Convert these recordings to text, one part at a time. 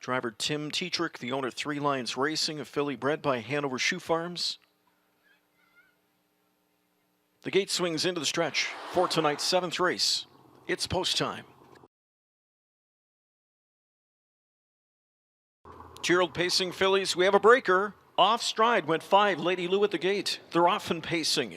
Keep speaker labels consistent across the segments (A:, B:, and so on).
A: Driver Tim Tetrick, the owner of 3 Lyons Racing, a filly bred by Hanover Shoe Farms. The gate swings into the stretch for tonight's 7th race. It's post time. 2-year-old pacing fillies. We have a breaker. Off stride went 5. Lady Lou at the gate. They're often pacing.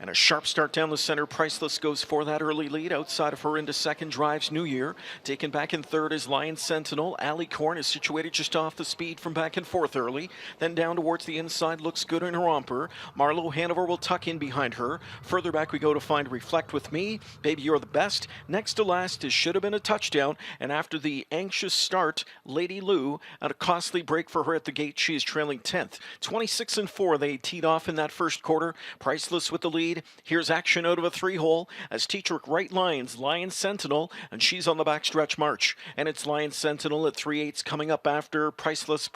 A: And a sharp start down the center. Priceless goes for that early lead. Outside of her into second drives New Year. Taken back in third is Lyons Sentinel. Alley Corn is situated just off the speed from back and forth early. Then down towards the inside. Looks good in her romper. Marloe Hanover will tuck in behind her. Further back we go to find Reflect With Me. Baby You're the Best. Next to last is Should Have Been a Touchdown. And after the anxious start, Lady Lou, at a costly break for her at the gate, she is trailing 10th. 26-4 they teed off in that first quarter. Priceless with the lead. Here's action out of a 3-hole as Tetrick right lines Lyons Sentinel, and she's on the backstretch march. And it's Lyons Sentinel at 3/8 coming up after Priceless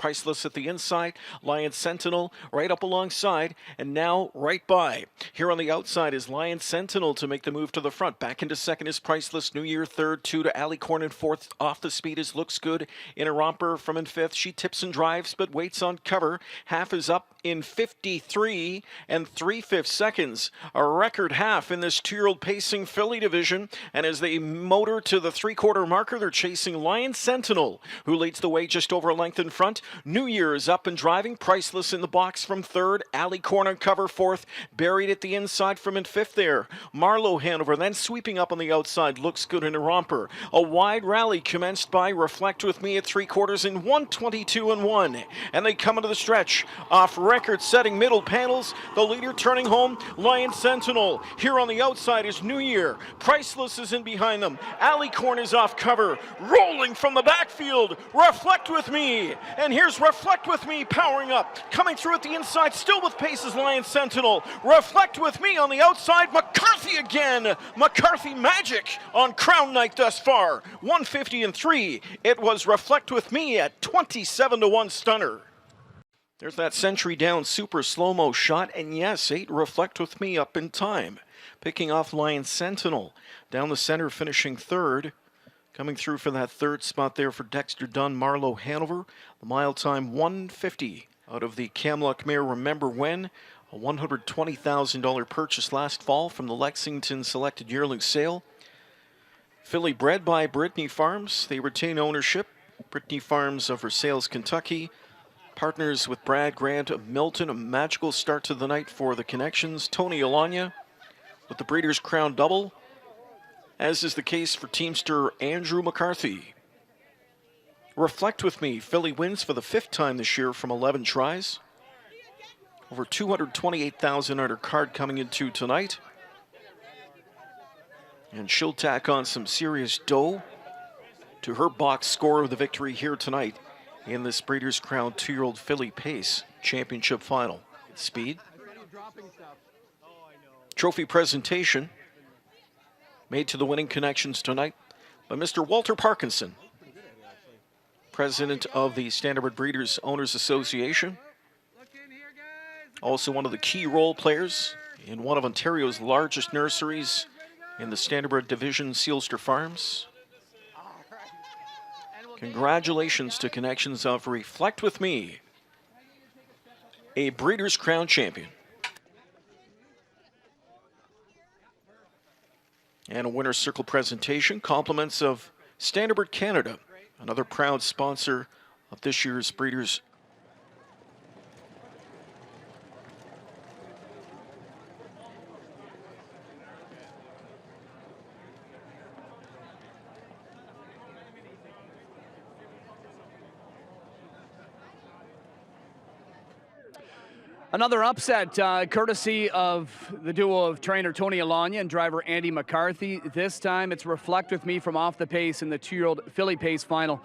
A: at the inside. Lyons Sentinel right up alongside, and now right by. Here on the outside is Lyons Sentinel to make the move to the front. Back into second is Priceless. New Year third, 2 to Alley Corn in fourth. Off the speed is Looks Good in a romper from in fifth. She tips and drives but waits on cover. Half is up in 53 3/5 seconds. A record half in this 2-year-old pacing filly division. And as they motor to the 3/4 marker, they're chasing Lyons Sentinel, who leads the way just over a length in front. New Year is up and driving. Priceless in the box from third. Alley Corn on cover fourth. Buried at the inside from in fifth there. Marloe Hanover then sweeping up on the outside. Looks Good in a romper. A wide rally commenced by Reflect With Me at 3/4 in 1:22-1. And they come into the stretch off record-setting middle panels. The leader turning home, Lyons Sentinel. Here on the outside is New Year. Priceless is in behind them. Alley Corn is off cover. Rolling from the backfield. Reflect With Me. And here's Reflect With Me powering up. Coming through at the inside, still with pace is Lyons Sentinel. Reflect With Me on the outside. McCarthy again. McCarthy magic on Crown Night thus far. 150-3. It was Reflect With Me at 27-1 stunner. There's that century down super slow-mo shot, and yes, 8 Reflect With Me up in time. Picking off Lyons Sentinel. Down the center, finishing third. Coming through for that third spot there for Dexter Dunn, Marloe Hanover. The mile time 1:50 out of the Camluck mare Remember When. A $120,000 purchase last fall from the Lexington Selected Yearling Sale. Filly bred by Brittany Farms. They retain ownership. Brittany Farms of Versailles, Kentucky. Partners with Brad Grant of Milton. A magical start to the night for the Connections. Tony Alagna with the Breeders' Crown Double, as is the case for teamster Andrew McCarthy. Reflect With Me. Filly wins for the 5th time this year from 11 tries. Over 228,000 on her card coming into tonight. And she'll tack on some serious dough to her box score of the victory here tonight in this Breeders' Crown 2-year-old filly pace championship final. Speed. Trophy presentation made to the winning Connections tonight by Mr. Walter Parkinson, president of the Standardbred Breeders Owners Association. Also one of the key role players in one of Ontario's largest nurseries in the Standardbred division, Sealster Farms. Congratulations to Connections of Reflect With Me, a Breeders' Crown champion. And a winner's circle presentation, compliments of Standardbred Canada, another proud sponsor of this year's Breeders'
B: Another upset, courtesy of the duo of trainer Tony Alagna and driver Andy McCarthy. This time it's Reflect With Me from off the pace in the 2-year-old filly pace final.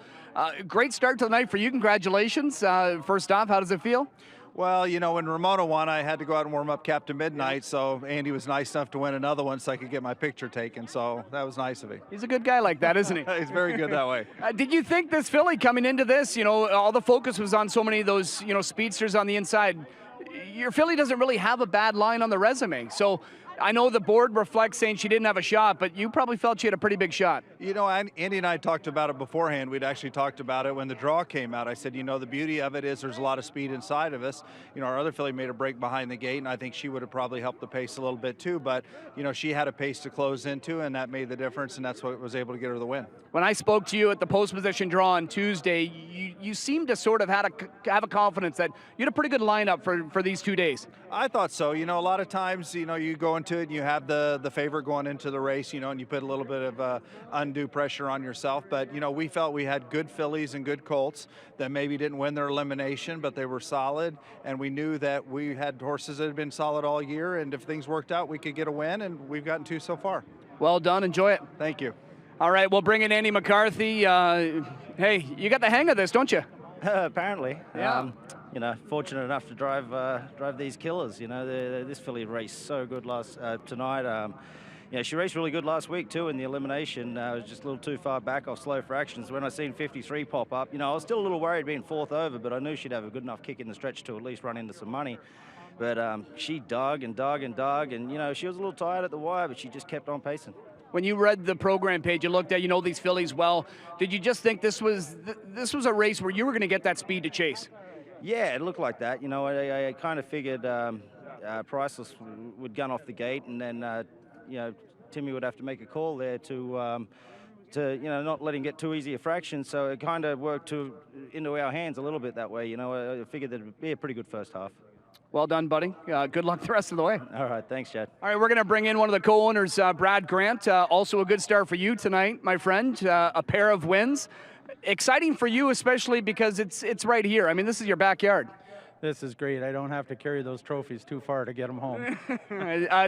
B: Great start to the night for you. Congratulations. First off, how does it feel?
C: Well, you know, when Ramona won, I had to go out and warm up Captain Midnight, so Andy was nice enough to win another one so I could get my picture taken, so that was nice of him.
B: He's a good guy like that, isn't he?
C: He's very good that way.
B: Did you think this filly coming into this, you know, all the focus was on so many of those, you know, speedsters on the inside. Your filly doesn't really have a bad line on the resume, so I know the board reflects saying she didn't have a shot, but you probably felt she had a pretty big shot.
C: You know, Andy and I talked about it beforehand. We'd actually talked about it when the draw came out. I said, you know, the beauty of it is there's a lot of speed inside of us. You know, our other filly made a break behind the gate, and I think she would have probably helped the pace a little bit too. But, you know, she had a pace to close into, and that made the difference, and that's what was able to get her the win.
B: When I spoke to you at the post position draw on Tuesday, you seemed to sort of have a confidence that you had a pretty good lineup for these 2 days.
C: I thought so. You know, a lot of times, you know, you go into it and you have the favorite going into the race, you know, and you put a little bit of undue pressure on yourself. But, you know, we felt we had good fillies and good colts that maybe didn't win their elimination, but they were solid. And we knew that we had horses that had been solid all year. And if things worked out, we could get a win. And we've gotten 2 so far.
B: Well done. Enjoy it.
C: Thank you.
B: All right, we'll bring in Andy McCarthy. Hey, you got the hang of this, don't you?
D: Apparently.
B: Yeah.
D: You know, fortunate enough to drive these killers. You know, this filly raced so good tonight. You know, she raced really good last week too in the elimination. Was just a little too far back off slow fractions. When I seen 53 pop up, you know, I was still a little worried being 4th over, but I knew she'd have a good enough kick in the stretch to at least run into some money. But she dug and dug and dug, and you know, she was a little tired at the wire, but she just kept on pacing.
B: When you read the program page, you looked at, you know, these fillies well. Did you just think this was a race where you were going to get that speed to chase?
D: Yeah, it looked like that. You know, I kind of figured Priceless would gun off the gate, and then you know, Timmy would have to make a call there to you know, not let him get too easy a fraction. So it kind of worked into our hands a little bit that way. You know, I figured that it'd be a pretty good first half.
B: Well done, buddy. Good luck the rest of the way.
D: All right, thanks, Chad.
B: All right, we're going to bring in one of the co-owners, Brad Grant. Also a good start for you tonight, my friend. A pair of wins. Exciting for you, especially because it's right here. I mean, this is your backyard.
E: This is great. I don't have to carry those trophies too far to get them home.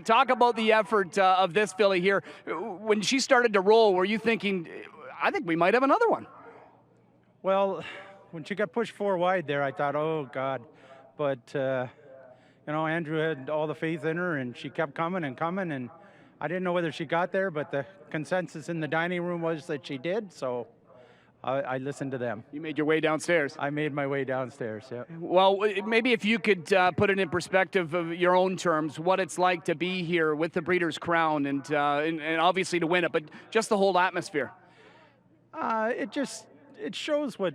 B: Talk about the effort of this filly here. When she started to roll, were you thinking, I think we might have another one?
E: Well, when she got pushed 4 wide there, I thought, oh, God. But, you know, Andrew had all the faith in her, and she kept coming and coming, and I didn't know whether she got there, but the consensus in the dining room was that she did, so I listened to them.
B: You made your way downstairs.
E: I made my way downstairs, yeah.
B: Well, maybe if you could put it in perspective of your own terms, what it's like to be here with the Breeders' Crown and obviously to win it, but just the whole atmosphere.
E: It shows what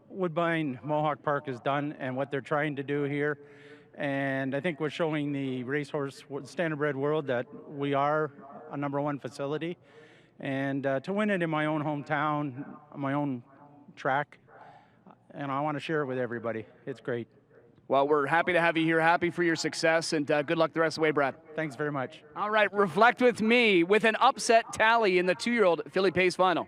E: Woodbine Mohawk Park has done and what they're trying to do here. And I think we're showing the racehorse standardbred world that we are a #1 facility. And to win it in my own hometown, my own track, and I want to share it with everybody. It's great.
B: Well, we're happy to have you here, happy for your success, and good luck the rest of the way, Brad.
E: Thanks very much.
B: All right, reflect with me with an upset tally in the 2-year-old filly pace final.